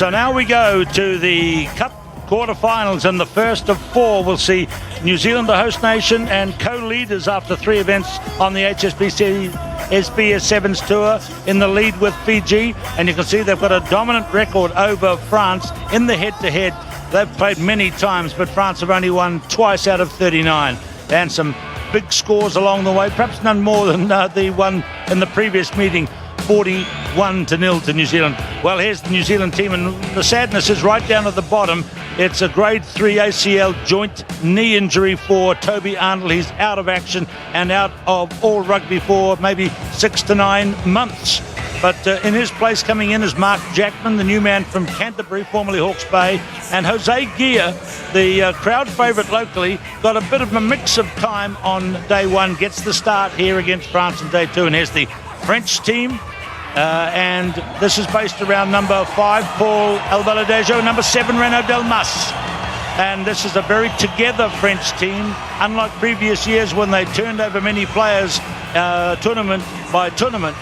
So now we go to the Cup quarterfinals, and the first of four will see New Zealand, the host nation, and co-leaders after 3 events on the SBS7s tour, in the lead with Fiji. And you can see they've got a dominant record over France in the head-to-head. They've played many times, but France have only won twice out of 39. And some big scores along the way, perhaps none more than the one in the previous meeting, 41-0 to New Zealand. Well, here's the New Zealand team, and the sadness is right down at the bottom. It's a grade 3 ACL joint knee injury for Toby Arnold. He's out of action and out of all rugby for maybe 6 to 9 months. But in his place coming in is Mark Jackman, the new man from Canterbury, formerly Hawke's Bay, and Jose Gia, the crowd favourite locally, got a bit of a mix of time on day one, gets the start here against France on day 2. And here's the French team. And this is based around number 5, Paul Albaladejo, number 7, Renaud Delmas. And this is a very together French team, unlike previous years when they turned over many players tournament by tournament.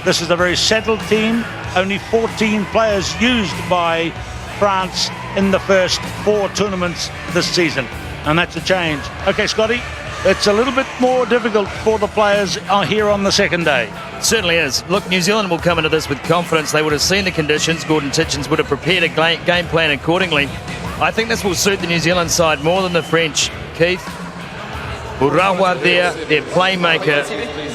This is a very settled team, only 14 players used by France in the first 4 tournaments this season. And that's a change. Okay, Scotty, it's a little bit more difficult for the players here on the second day. It certainly is. Look, New Zealand will come into this with confidence. They would have seen the conditions. Gordon Titchens would have prepared a game plan accordingly. I think this will suit the New Zealand side more than the French. Keith, Burawa there, their playmaker.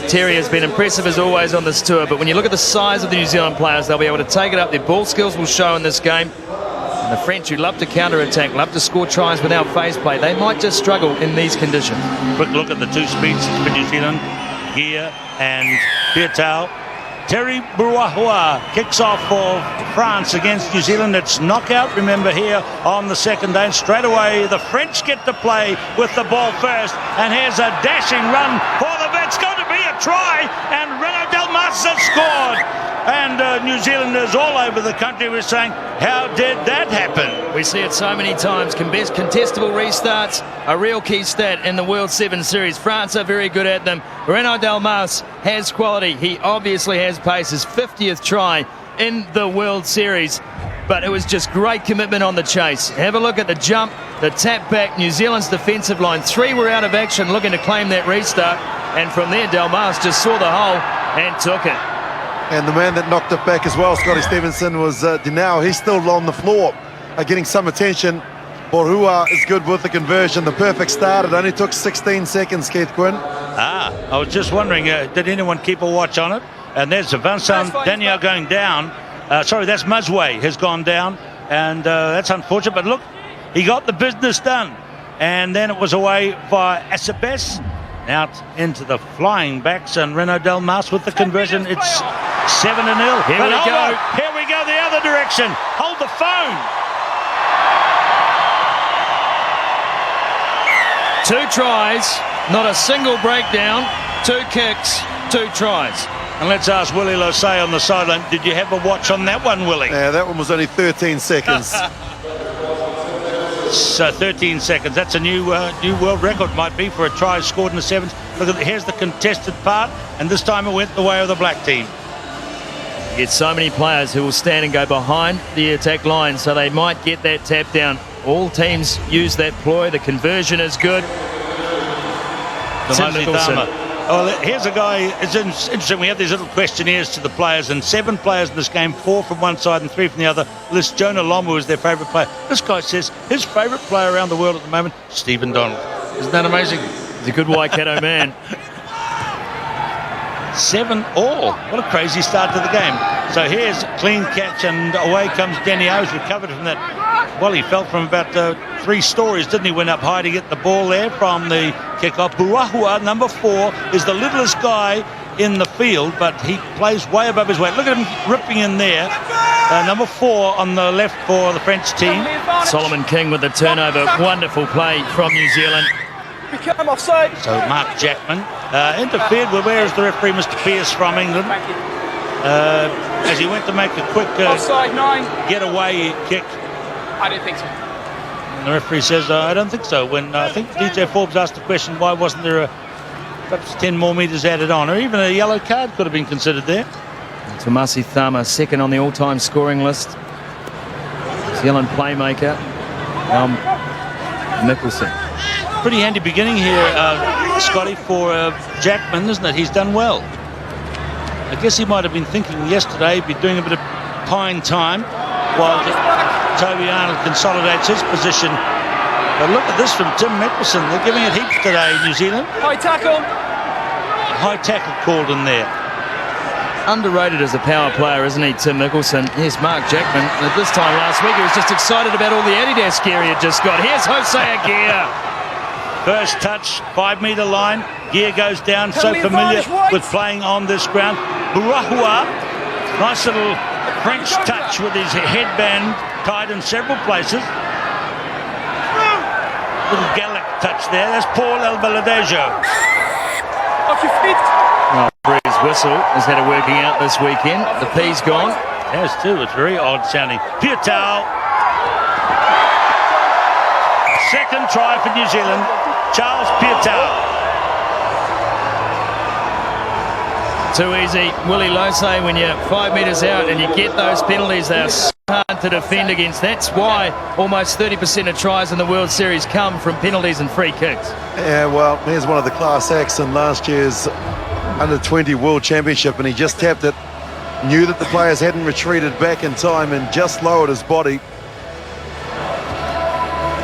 Terry has been impressive as always on this tour, but when you look at the size of the New Zealand players, they'll be able to take it up. Their ball skills will show in this game. And the French, who love to counter-attack, love to score tries without phase play, they might just struggle in these conditions. Quick look at the 2 speeds for New Zealand, Gia and Pietau. Terry Burawa kicks off for France against New Zealand. It's knockout, remember, here on the second day. And straight away, the French get to play with the ball first. And here's a dashing run for the... It's going to be a try, and Renaud Delmas has scored. And New Zealanders all over the country were saying, how did that happen? We see it so many times. Contestable restarts, a real key stat in the World 7 Series. France are very good at them. Renaud Delmas has quality. He obviously has pace. His 50th try in the World Series. But it was just great commitment on the chase. Have a look at the jump, the tap back. New Zealand's defensive line, 3 were out of action looking to claim that restart. And from there, Delmas just saw the hole and took it. And the man that knocked it back as well, Scotty Stevenson, was Dinao. He's still on the floor, getting some attention. Borua is good with the conversion. The perfect start. It only took 16 seconds, Keith Quinn. I was just wondering, did anyone keep a watch on it? And there's Vincent Daniel going down. Sorry, that's Musway has gone down. And that's unfortunate. But look, he got the business done. And then it was away by Acebes. Out into the flying backs, and Renaud Delmas with the conversion. It's 7-0. Here we go. Here we go the other direction. Hold the phone. 2 tries, not a single breakdown. 2 kicks, 2 tries. And let's ask Willie Losay on the sideline. Did you have a watch on that one, Willie? Yeah, that one was only 13 seconds. So 13 seconds. That's a new world record, might be, for a try scored in the 7s. Look at here's the contested part, and this time it went the way of the black team. You get so many players who will stand and go behind the attack line, so they might get that tap down. All teams use that ploy. The conversion is good. Oh, here's a guy. It's interesting. We have these little questionnaires to the players, and 7 players in this game, 4 from one side and 3 from the other. List Jonah Lomu as their favourite player. This guy says his favourite player around the world at the moment, Stephen Donald. Isn't that amazing? He's a good Waikato man. 7-all. What a crazy start to the game. So here's clean catch, and away comes Danny O's, recovered from that. Well, he fell from about 3 stories, didn't he? Went up high to get the ball there from the kick-off. Buahua, number 4, is the littlest guy in the field, but he plays way above his weight. Look at him ripping in there. Number 4 on the left for the French team. Solomon King with the turnover. Wonderful play from New Zealand. Become offside. So Mark Jackman interfered with, where is the referee, Mr. Pearce from England, as he went to make a quick offside 9 getaway kick. I don't think so. And the referee says, I don't think so. When I think DJ Forbes asked the question, why wasn't there perhaps 10 more metres added on, or even a yellow card could have been considered there. Tomasi Thama, second on the all-time scoring list. Zealand playmaker, Mickelson. Pretty handy beginning here, Scotty, for Jackman, isn't it? He's done well. I guess he might have been thinking yesterday, be doing a bit of pine time while Toby Arnold consolidates his position. But look at this from Tim Mickelson. They're giving it heaps today, New Zealand. High tackle. High tackle called in there. Underrated as a power player, isn't he, Tim Mickelson? Here's Mark Jackman. At this time last week, he was just excited about all the Adidas gear he had just got. Here's Jose Aguirre. First touch, 5-metre line. Gear goes down, so familiar with playing on this ground. Burahua, nice little French touch with his headband tied in several places. Little Gallic touch there. That's Paul Albaladejo. Off your feet. Well, Bree's whistle has had a working out this weekend. The P's gone. Yes, too. It's very odd sounding. Piutau. Second try for New Zealand. Charles Piutau. Too easy. Willie Losey, when you're 5 metres out and you get those penalties, they're so hard to defend against. That's why almost 30% of tries in the World Series come from penalties and free kicks. Yeah, well, here's one of the class acts in last year's Under-20 World Championship, and he just tapped it, knew that the players hadn't retreated back in time and just lowered his body.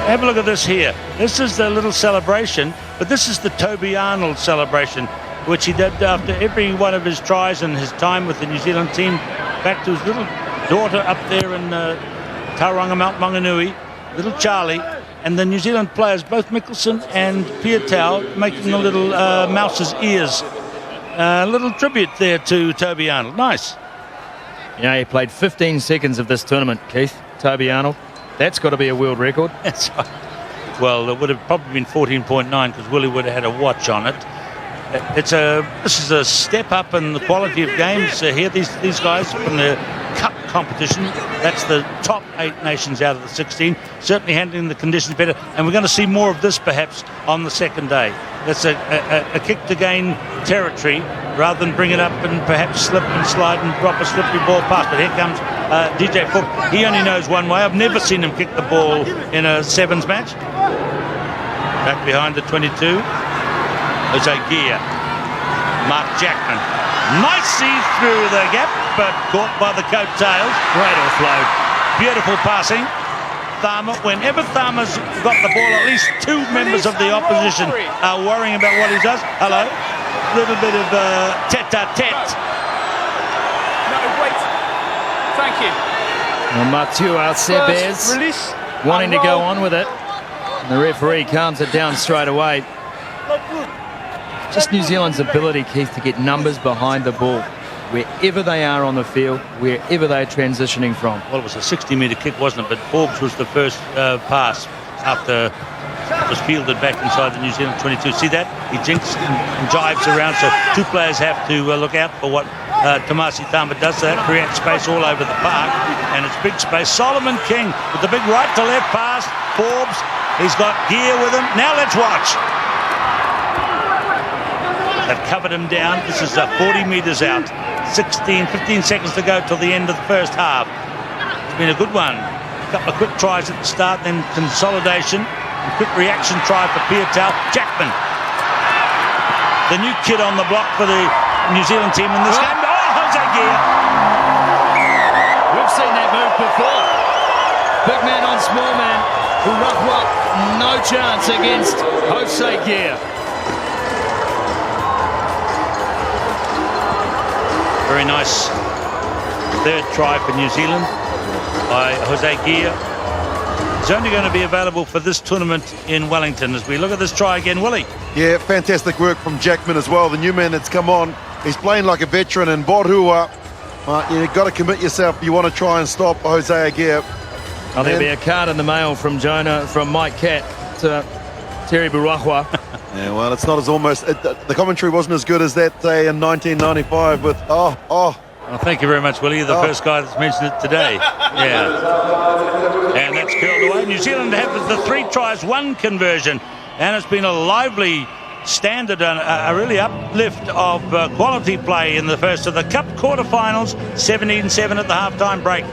Have a look at this here. This is the little celebration, but this is the Toby Arnold celebration, which he did after every one of his tries and his time with the New Zealand team, back to his little daughter up there in Tauranga, Mount Maunganui, little Charlie, and the New Zealand players, both Mickelson and Piutau, making a little mouse's ears. A little tribute there to Toby Arnold. Nice. Yeah, he played 15 seconds of this tournament, Keith. Toby Arnold. That's got to be a world record. That's right. Well, it would have probably been 14.9 because Willie would have had a watch on it. This is a step up in the quality of games here. These guys from the Cup competition. That's the top 8 nations out of the 16. Certainly handling the conditions better. And we're going to see more of this perhaps on the second day. That's a kick to gain territory rather than bring it up and perhaps slip and slide and drop a slippery ball past. But here comes DJ Fook. He only knows one way. I've never seen him kick the ball in a sevens match. Back behind the 22. Jose Aguirre. Mark Jackman. Nice see through the gap, but caught by the coattails. Great offload. Beautiful passing. Tharma, whenever Tharma's got the ball, at least 2 members of the opposition are worrying about what he does. Hello. Little bit of tete-a-tete. No, wait. Thank you. Well, Mathieu Alcebes Release. wanting to go on with it. And the referee calms it down straight away. Just New Zealand's ability, Keith, to get numbers behind the ball, wherever they are on the field, wherever they're transitioning from. Well, it was a 60-metre kick, wasn't it? But Forbes was the first pass after it was fielded back inside the New Zealand 22. See that? He jinks and jives around, so 2 players have to look out for what Tomasi Tharma does. So that creates space all over the park, and it's big space. Solomon King with the big right-to-left pass. Forbes, he's got gear with him. Now let's watch. They've covered him down. This is 40 metres out. 15 seconds to go till the end of the first half. It's been a good one. A couple of quick tries at the start, then consolidation. A quick reaction try for Piutau. Jackman. The new kid on the block for the New Zealand team in this game. Oh, Jose Aguirre. We've seen that move before. Big man on small man. Urahua, no chance against Jose Aguirre. Very nice third try for New Zealand by Jose Aguirre. He's only going to be available for this tournament in Wellington. As we look at this try again, Willie. Yeah, fantastic work from Jackman as well. The new man that's come on, he's playing like a veteran. And Borhua, you've got to commit yourself. You want to try and stop Jose Aguirre. Oh, there'll be a card in the mail from Mike Catt to Terry Burahua. Yeah, well, it's not as almost... the commentary wasn't as good as that day in 1995 with... Well, thank you very much, Willie. You're the first guy that's mentioned it today. Yeah. And that's curled away. New Zealand have the 3 tries, 1 conversion. And it's been a lively standard and a really uplift of quality play in the first of the Cup quarterfinals. 17-7 at the halftime break.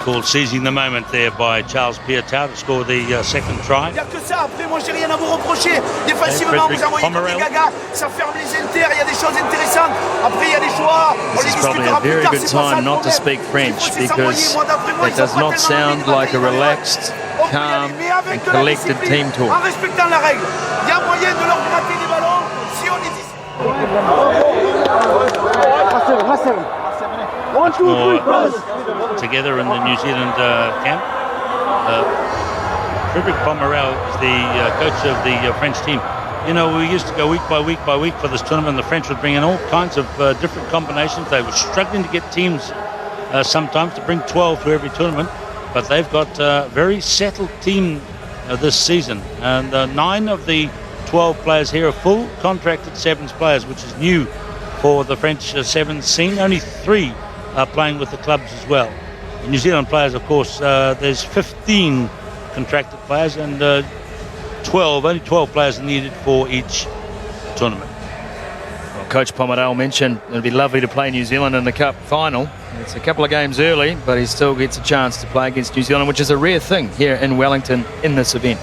called seizing the moment there by Charles Piatau to score the second try. Il n'y a que ça, après moi j'ai rien à vous reprocher. Défensivement, vous envoyez comme des gagas, ça ferme les inters, il y a des choses intéressantes. Après il y a des choix, on This les is probably a discutera plus very tard, good c'est pas ça time le not to problème. speak French Il faut because s'envoyer mois d'après mois, it ils does sont pas not tellement sound rapides, like a ils vont y aller. relaxed, On peut y aller, calm mais avec and de la collected discipline, team talk. en respectant la règle. Il y a moyen de leur gratter des ballons si on est discipliné. Much more together in the New Zealand camp. Frederic Pomerel is the coach of the French team. You know, we used to go week by week for this tournament. The French would bring in all kinds of different combinations. They were struggling to get teams sometimes to bring 12 to every tournament, but they've got a very settled team this season. And 9 of the 12 players here are full contracted sevens players, which is new for the French sevens scene. Only 3 are playing with the clubs as well. The New Zealand players, of course, there's 15 contracted players and only 12 players needed for each tournament. Well, Coach Pomerel mentioned it'd be lovely to play New Zealand in the Cup final. It's a couple of games early, but he still gets a chance to play against New Zealand, which is a rare thing here in Wellington in this event.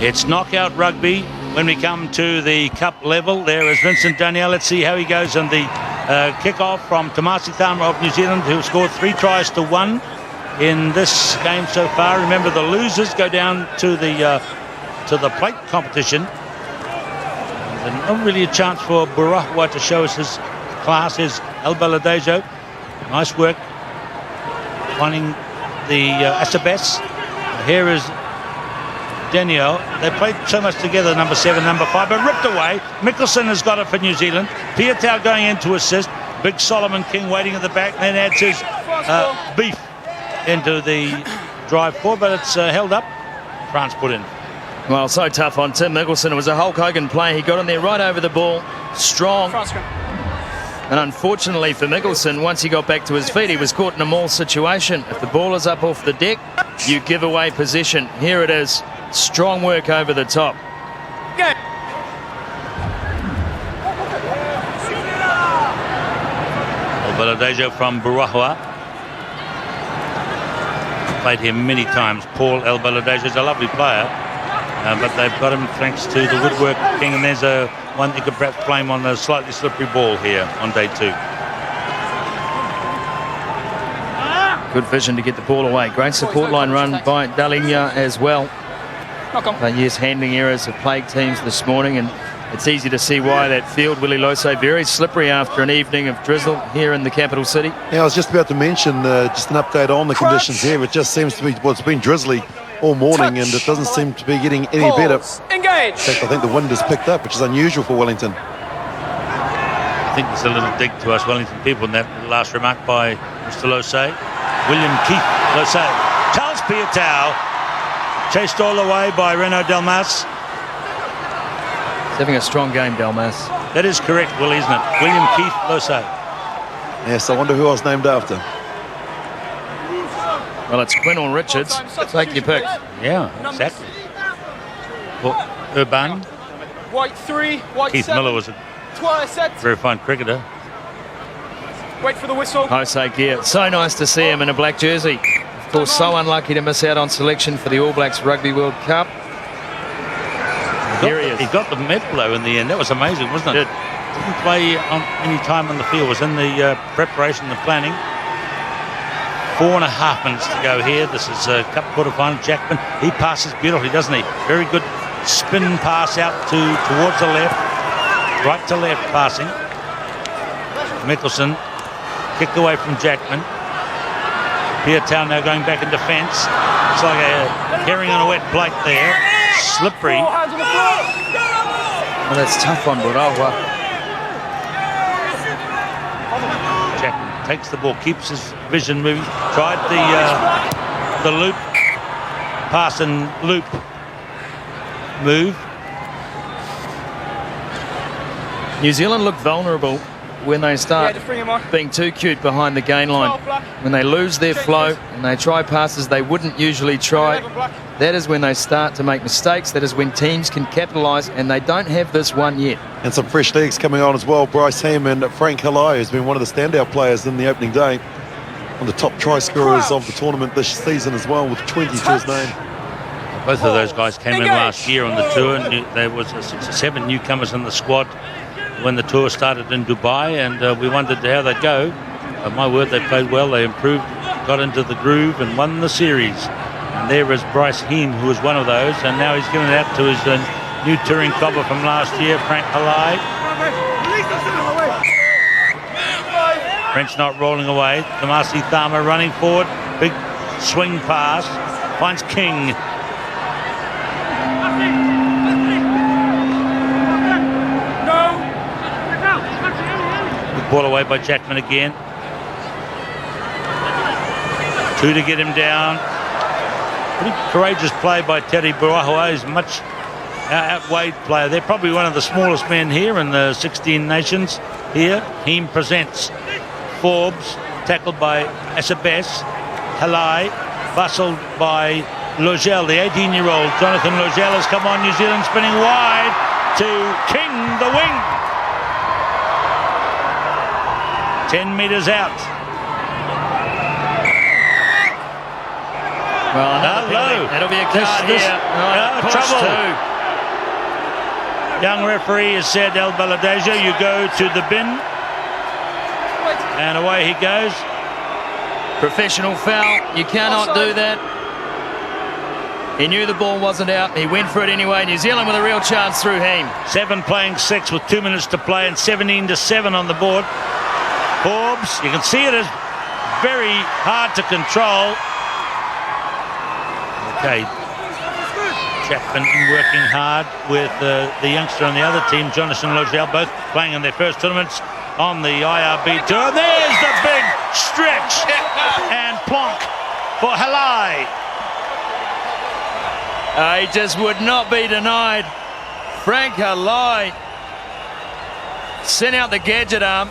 It's knockout rugby when we come to the cup level. There is Vincent Daniel. Let's see how he goes on the kick-off from Tamasi Thamra of New Zealand, who scored 3 tries to 1 in this game so far. Remember, the losers go down to the plate competition. And not really a chance for Burahua to show us his class. Here's El Baladejo. Nice work finding the Asabes. Here is Daniel. They played so much together, number 7, number 5, but ripped away. Mickelson has got it for New Zealand. Piatau going in to assist. Big Solomon King waiting at the back, then adds his beef into the drive forward, but it's held up. France put in. Well, so tough on Tim Mickelson. It was a Hulk Hogan play. He got in there right over the ball, strong. And unfortunately for Mickelson, once he got back to his feet, he was caught in a maul situation. If the ball is up off the deck, you give away possession. Here it is. Strong work over the top. Baladejo from Burahua. Played him many times. Paul El Baladejo is a lovely player, but they've got him thanks to the woodwork king, and there's one you could perhaps blame on a slightly slippery ball here on day 2. Good vision to get the ball away. Great support line run by Dalinya as well. But yes, handling errors have plagued teams this morning, and it's easy to see why that field, Willie Losay, very slippery after an evening of drizzle here in the capital city. Yeah, I was just about to mention just an update on the conditions here. It just seems to be, well, it's been drizzly all morning, and it doesn't seem to be getting any better. Engage. In fact, I think the wind has picked up, which is unusual for Wellington. I think there's a little dig to us Wellington people in that last remark by Mr. Losay. William Keith Losay. Charles Piatau, chased all the way by Renaud Delmas. He's having a strong game, Delmas. That is correct, Will, isn't it? William Keith Losay. Yes, I wonder who I was named after. Well, it's Quinn or Richards. Take your pick. Yeah, exactly. Well, Urban. White 3, white Keith 7. Miller was a Twice set. very fine cricketer. Wait for the whistle. Jose Gear. So nice to see him in a black jersey. Of course, so unlucky to miss out on selection for the All Blacks Rugby World Cup. Here he is. He got the medal though in the end. That was amazing, wasn't it? Didn't play on any time on the field. Was in the preparation, the planning. 4.5 minutes to go here. This is a cup quarterfinal. Jackman, he passes beautifully, doesn't he? Very good spin pass out towards the left, right to left passing. Mickelson kicked away from Jackman. Piatau now going back in defence. It's like a herring on a wet plate there. Slippery. Well, that's tough on Burahua. Jackman takes the ball, keeps his vision moving. Tried the loop, pass and loop move. New Zealand looked vulnerable when they start just bring him on. being too cute behind the gain line. When they lose their flow and they try passes they wouldn't usually try, that is when they start to make mistakes. That is when teams can capitalise, and they don't have this one yet. And some fresh legs coming on as well. Bryce Heem and Frank Halai, who's been one of the standout players in the opening day, one of the top try scorers of the tournament this season as well, with 20 to his name. Both of those guys came in last year on the tour, and there was 6 or 7 newcomers in the squad when the tour started in Dubai, and we wondered how they'd go. But my word, they played well, they improved, got into the groove and won the series. And there is Bryce Heem, who was one of those, and now he's given it out to his new touring cobber from last year, Frank Halai. French not rolling away. Tomasi Thama running forward, big swing pass, finds King. Ball away by Jackman again. 2 to get him down. Pretty courageous play by Terry Burahua. He's much outweighed player. They're probably one of the smallest men here in the 16 nations here. Heem presents. Forbes tackled by Asabes. Halai bustled by Logel, the 18-year-old. Jonathan Logel has come on. New Zealand spinning wide to King, the wing. 10 metres out. Well, another penalty. That'll be a card here. Trouble. Too. Young referee has said, El Baladeja, you go to the bin. And away he goes. Professional foul. You cannot do that. He knew the ball wasn't out. He went for it anyway. New Zealand with a real chance through Heem. 7 playing 6 with 2 minutes to play and 17-7 on the board. Forbes, you can see it is very hard to control. Okay, Chapman working hard with the youngster on the other team, Jonathan Logel, both playing in their first tournaments on the IRB tour. There's the big stretch and plonk for Halai. He just would not be denied. Frank Halai sent out the gadget arm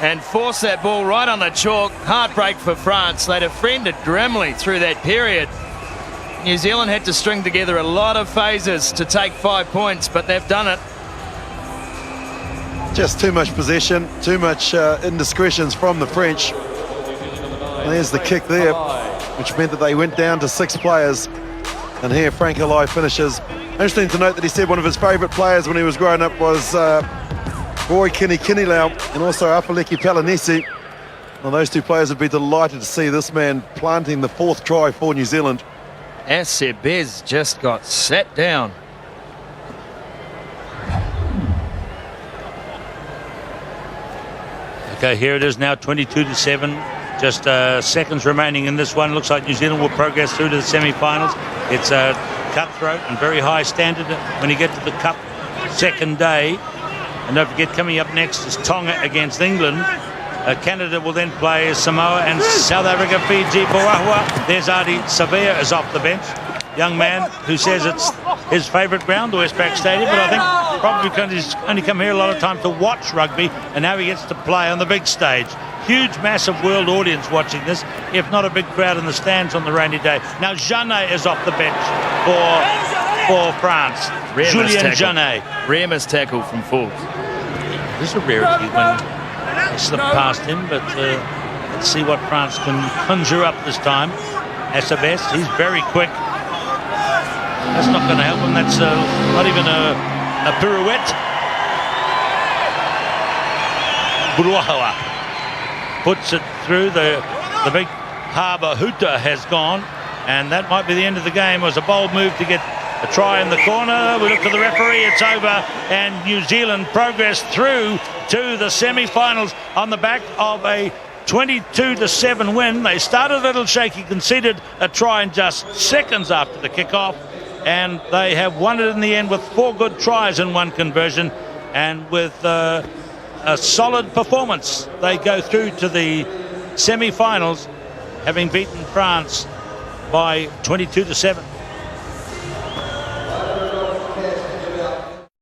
and forced that ball right on the chalk. Heartbreak for France. They defended grimly through that period. New Zealand had to string together a lot of phases to take 5 points, but they've done it. Just too much possession, too much indiscretions from the French. And there's the kick there, which meant that they went down to 6 players. And here Frank Halai finishes. Interesting to note that he said one of his favourite players when he was growing up was Roy Kinilau and also Apaleki Palanisi. Well, those 2 players would be delighted to see this man planting the 4th try for New Zealand. Asebez just got sat down. Okay, here it is now, 22-7. Just seconds remaining in this one. Looks like New Zealand will progress through to the semi-finals. It's a cutthroat and very high standard when you get to the Cup second day. And don't forget, coming up next is Tonga against England. Canada will then play Samoa and South Africa, Fiji, Burahua. There's Adi Savea is off the bench. Young man who says it's his favourite ground, the Westpac Stadium, but I think probably because he's only come here a lot of time to watch rugby, and now he gets to play on the big stage. Huge, massive world audience watching this, if not a big crowd in the stands on the rainy day. Now Janet is off the bench for France. Julien Janet. Rare miss tackle from Forbes. This is a rarity when they slip past him, but let's see what France can conjure up this time. Asabes, he's very quick. That's not going to help him. That's not even a pirouette. Burahua puts it through. The big harbour hooter has gone, and that might be the end of the game. It was a bold move to get a try in the corner. We look to the referee, it's over, and New Zealand progress through to the semi-finals on the back of a 22-7 win. They started a little shaky, conceded a try in just seconds after the kickoff, and they have won it in the end with 4 good tries and 1 conversion, and with a solid performance they go through to the semi-finals, having beaten France by 22-7.